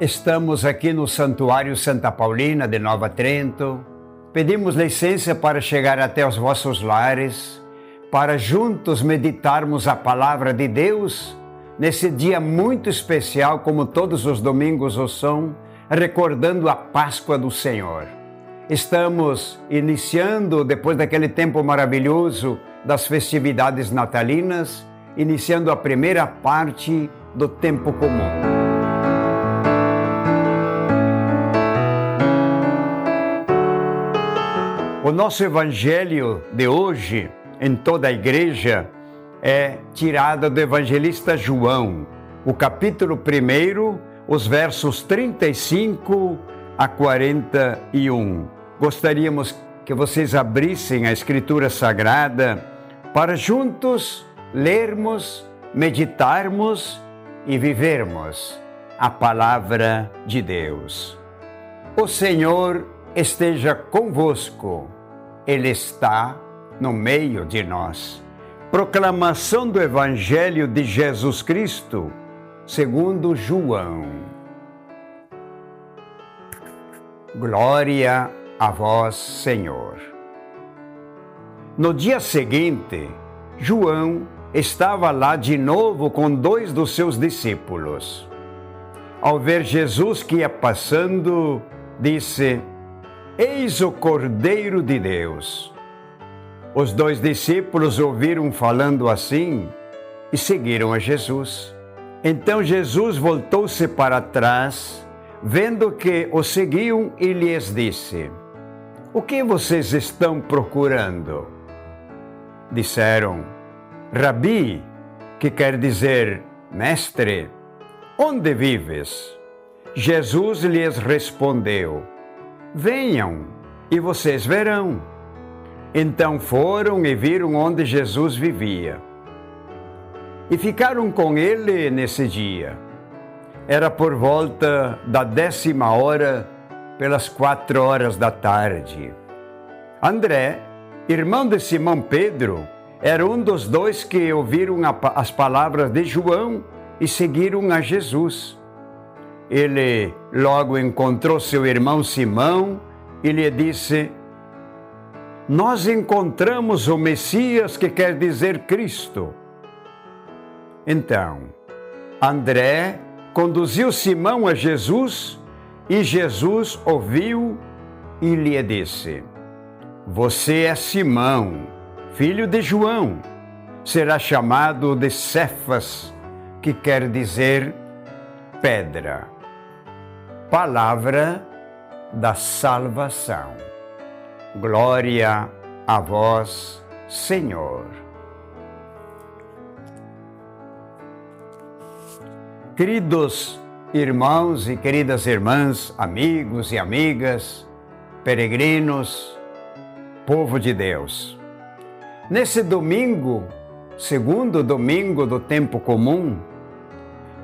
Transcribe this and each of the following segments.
Estamos aqui no Santuário Santa Paulina de Nova Trento. Pedimos licença para chegar até os vossos lares, para juntos meditarmos a Palavra de Deus, nesse dia muito especial, como todos os domingos o são, recordando a Páscoa do Senhor. Estamos iniciando, depois daquele tempo maravilhoso das festividades natalinas, iniciando a primeira parte do tempo comum. O nosso evangelho de hoje, em toda a igreja, é tirado do evangelista João, o capítulo 1, os versos 35 a 41. Gostaríamos que vocês abrissem a Escritura Sagrada para juntos lermos, meditarmos e vivermos a Palavra de Deus. O Senhor esteja convosco. Ele está no meio de nós. Proclamação do Evangelho de Jesus Cristo, segundo João. Glória a vós, Senhor. No dia seguinte, João estava lá de novo com 2 dos seus discípulos. Ao ver Jesus que ia passando, disse: Eis o Cordeiro de Deus. Os 2 discípulos ouviram falando assim e seguiram a Jesus. Então Jesus voltou-se para trás, vendo que o seguiam, e lhes disse: O que vocês estão procurando? Disseram: Rabi, que quer dizer mestre, onde vives? Jesus lhes respondeu: Venham, e vocês verão. Então foram e viram onde Jesus vivia. E ficaram com ele nesse dia. Era por volta da 10ª hora, pelas 4 horas da tarde. André, irmão de Simão Pedro, era um dos 2 que ouviram as palavras de João e seguiram a Jesus. Ele logo encontrou seu irmão Simão e lhe disse: Nós encontramos o Messias, que quer dizer Cristo. Então, André conduziu Simão a Jesus e Jesus ouviu e lhe disse: Você é Simão, filho de João. Será chamado de Cefas, que quer dizer pedra. Palavra da salvação. Glória a vós, Senhor. Queridos irmãos e queridas irmãs, amigos e amigas, peregrinos, povo de Deus. Nesse domingo, segundo domingo do tempo comum,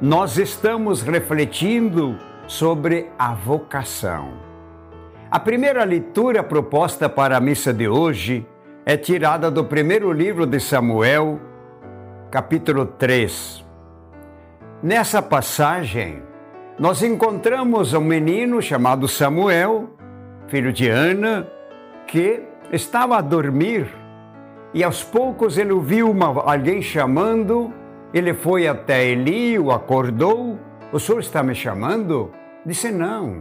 nós estamos refletindo sobre a vocação. A primeira leitura proposta para a missa de hoje é tirada do primeiro livro de Samuel, capítulo 3. Nessa passagem, nós encontramos um menino chamado Samuel, filho de Ana, que estava a dormir e aos poucos ele ouviu alguém chamando. Ele foi até Eli, o acordou. O senhor está me chamando? Disse não,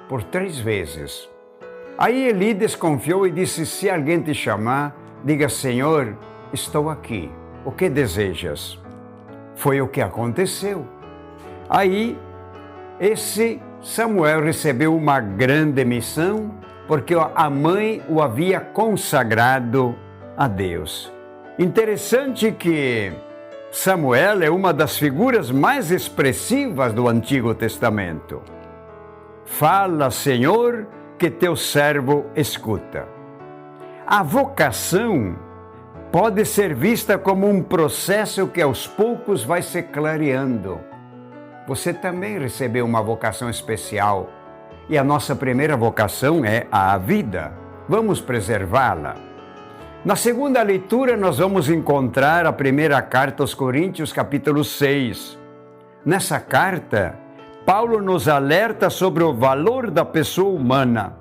por 3 vezes. Aí Eli desconfiou e disse: Se alguém te chamar, diga: Senhor, estou aqui. O que desejas? Foi o que aconteceu. Aí, esse Samuel recebeu uma grande missão, porque a mãe o havia consagrado a Deus. Interessante que Samuel é uma das figuras mais expressivas do Antigo Testamento. Fala, Senhor, que teu servo escuta. A vocação pode ser vista como um processo que aos poucos vai se clareando. Você também recebeu uma vocação especial e a nossa primeira vocação é a vida. Vamos preservá-la. Na segunda leitura, nós vamos encontrar a primeira carta aos Coríntios, capítulo 6. Nessa carta, Paulo nos alerta sobre o valor da pessoa humana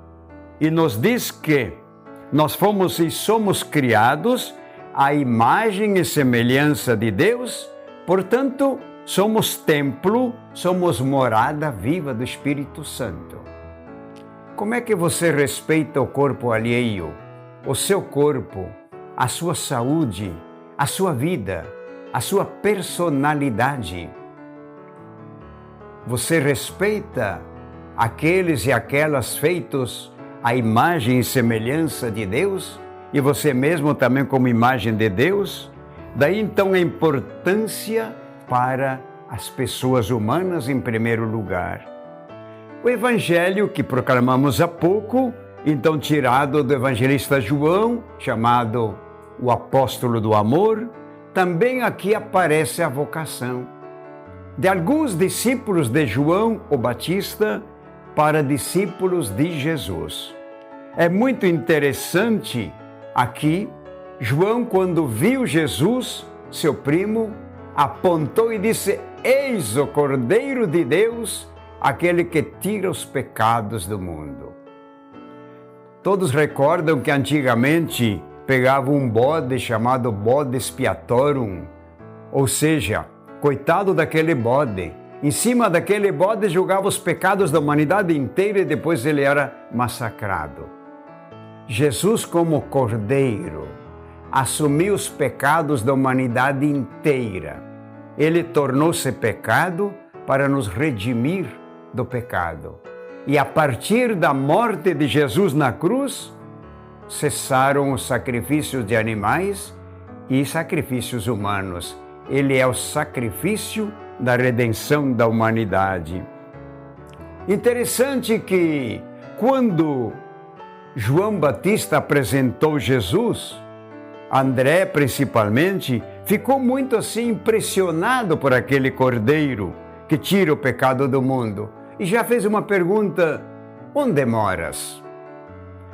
e nos diz que nós fomos e somos criados à imagem e semelhança de Deus, portanto, somos templo, somos morada viva do Espírito Santo. Como é que você respeita o corpo alheio, o seu corpo, a sua saúde, a sua vida, a sua personalidade? Você respeita aqueles e aquelas feitos à imagem e semelhança de Deus? E você mesmo também como imagem de Deus? Daí então a importância para as pessoas humanas em primeiro lugar. O evangelho que proclamamos há pouco, então tirado do evangelista João, chamado o apóstolo do amor, também aqui aparece a vocação de alguns discípulos de João o Batista para discípulos de Jesus. É muito interessante aqui, João, quando viu Jesus, seu primo, apontou e disse: eis o Cordeiro de Deus, aquele que tira os pecados do mundo. Todos recordam que antigamente pegavam um bode chamado bode expiatorium, ou seja, coitado daquele bode. Em cima daquele bode julgava os pecados da humanidade inteira e depois ele era massacrado. Jesus, como Cordeiro, assumiu os pecados da humanidade inteira. Ele tornou-se pecado para nos redimir do pecado. E a partir da morte de Jesus na cruz, cessaram os sacrifícios de animais e sacrifícios humanos. Ele é o sacrifício da redenção da humanidade. Interessante que quando João Batista apresentou Jesus, André principalmente, ficou muito assim impressionado por aquele Cordeiro que tira o pecado do mundo. E já fez uma pergunta: onde moras?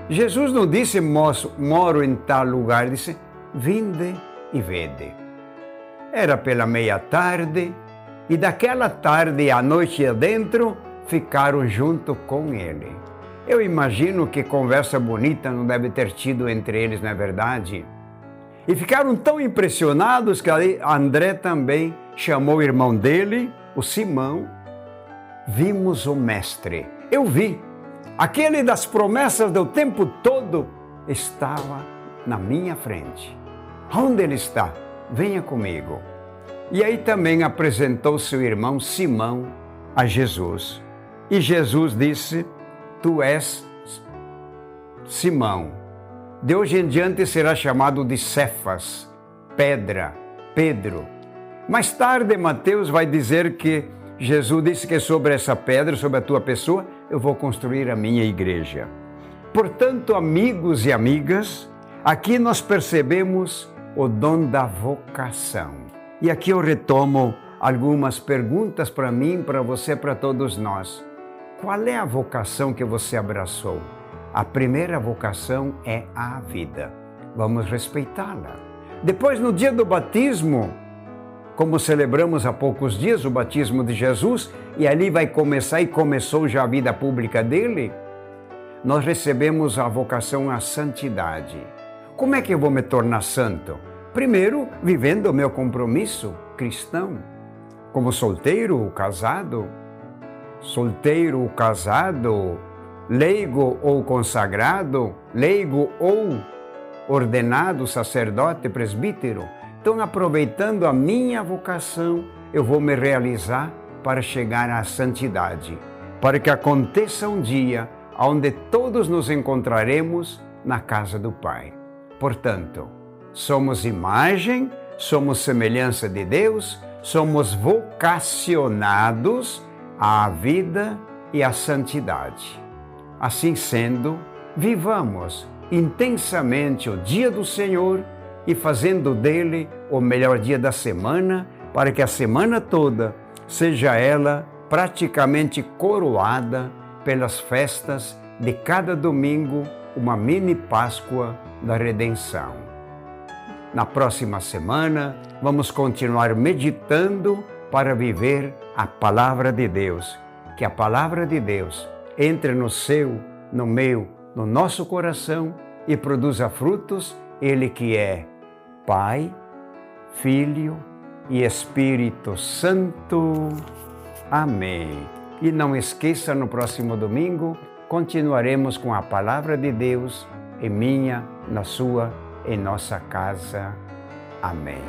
Jesus não disse, moro em tal lugar, disse, vinde e vede. Era pela meia-tarde, e daquela tarde à noite adentro, ficaram junto com ele. Eu imagino que conversa bonita não deve ter tido entre eles, não é verdade? E ficaram tão impressionados que André também chamou o irmão dele, o Simão. Vimos o Mestre. Eu vi. Aquele das promessas do tempo todo estava na minha frente. Onde ele está? Venha comigo. E aí também apresentou seu irmão Simão a Jesus. E Jesus disse, tu és Simão. De hoje em diante será chamado de Cefas, pedra, Pedro. Mais tarde, Mateus vai dizer que Jesus disse que sobre essa pedra, sobre a tua pessoa, eu vou construir a minha igreja. Portanto, amigos e amigas, aqui nós percebemos o dom da vocação. E aqui eu retomo algumas perguntas para mim, para você, para todos nós. Qual é a vocação que você abraçou? A primeira vocação é a vida. Vamos respeitá-la. Depois, no dia do batismo, como celebramos há poucos dias o batismo de Jesus, e ali vai começar, e começou já a vida pública dele, nós recebemos a vocação à santidade. Como é que eu vou me tornar santo? Primeiro, vivendo o meu compromisso cristão, como solteiro ou casado, leigo ou consagrado, leigo ou ordenado, sacerdote, presbítero. Então, aproveitando a minha vocação, eu vou me realizar para chegar à santidade, para que aconteça um dia onde todos nos encontraremos na casa do Pai. Portanto, somos imagem, somos semelhança de Deus, somos vocacionados à vida e à santidade. Assim sendo, vivamos intensamente o dia do Senhor e fazendo dele o melhor dia da semana, para que a semana toda seja ela praticamente coroada pelas festas de cada domingo, uma mini Páscoa da Redenção. Na próxima semana, vamos continuar meditando para viver a Palavra de Deus. que a palavra de Deus entre no seu, no meu, no nosso coração e produza frutos, Ele que é Pai, Filho e Espírito Santo. Amém. E não esqueça, no próximo domingo, continuaremos com a palavra de Deus em minha, na sua, em nossa casa. Amém.